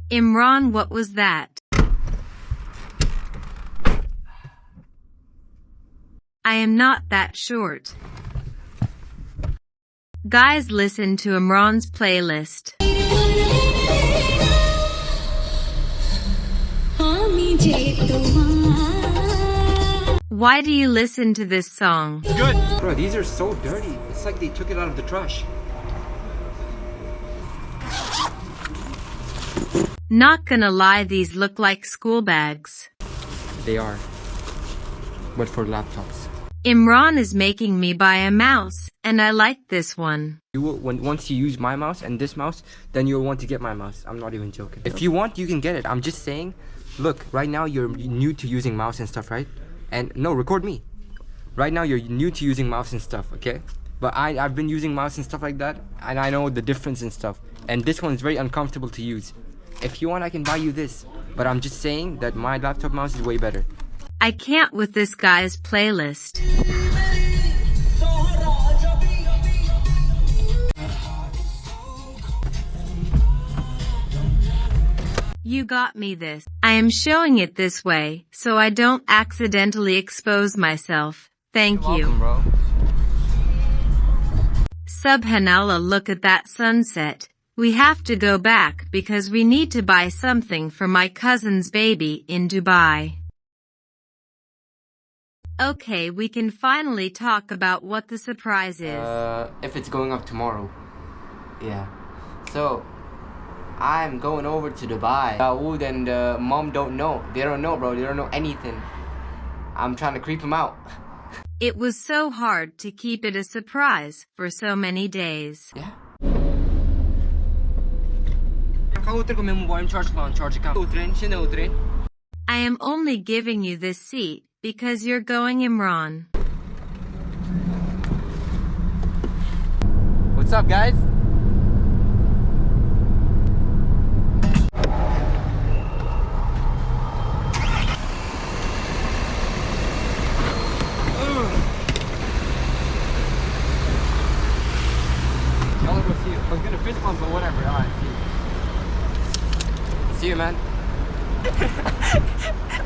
Imran, what was that? I am not that short. Guys, listen to Imran's playlist. Why do you listen to this song? It's good. Bro, these are so dirty. It's like they took it out of the trash. Not gonna lie, these look like school bags. They are. But for laptops. Imran is making me buy a mouse, and I like this one. You will, once you use my mouse and this mouse, then you'll want to get my mouse. I'm not even joking. If you want, you can get it. I'm just saying, look, right now you're new to using mouse and stuff, right? And no, record me. Right now you're new to using mouse and stuff, okay? But I've been using mouse and stuff like that, and I know the difference and stuff. And this one is very uncomfortable to use. If you want, I can buy you this. But I'm just saying that my laptop mouse is way better. I can't with this guy's playlist. You got me this. I am showing it this way, so I don't accidentally expose myself. Thank you. Welcome, bro. Subhanallah, look at that sunset. We have to go back because we need to buy something for my cousin's baby in Dubai. Okay, we can finally talk about what the surprise is. If it's going up tomorrow. Yeah. So, I'm going over to Dubai. Dawood and mom don't know. They don't know, bro. They don't know anything. I'm trying to creep them out. It was so hard to keep it a surprise for so many days. Yeah. I am only giving you this seat because you're going, Imran. What's up, guys? I was gonna fist bump, but whatever. Alright, see you. See you, man.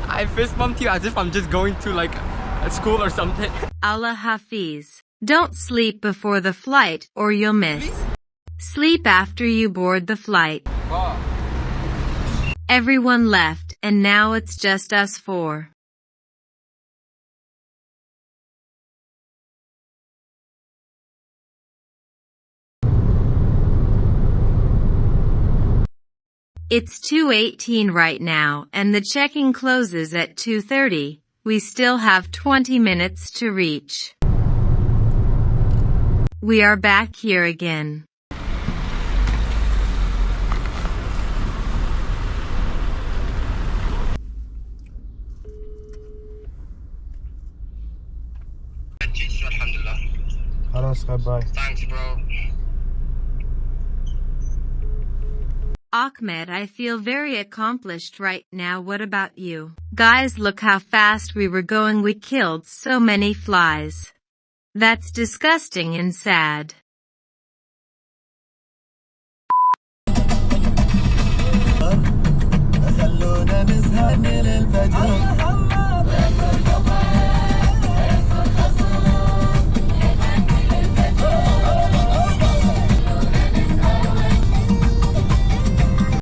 I fist bumped you as if I'm just going to like a school or something. Allah Hafiz. Don't sleep before the flight or you'll miss. Sleep after you board the flight. Wow. Everyone left, and now it's just us four. It's 2:18 right now, and the check-in closes at 2:30. We still have 20 minutes to reach. We are back here again. Bye. Thanks, bro. Ahmed, I feel very accomplished right now. What about you? Guys, look how fast we were going. We killed so many flies. That's disgusting and sad. خلونا نسهر من الفجر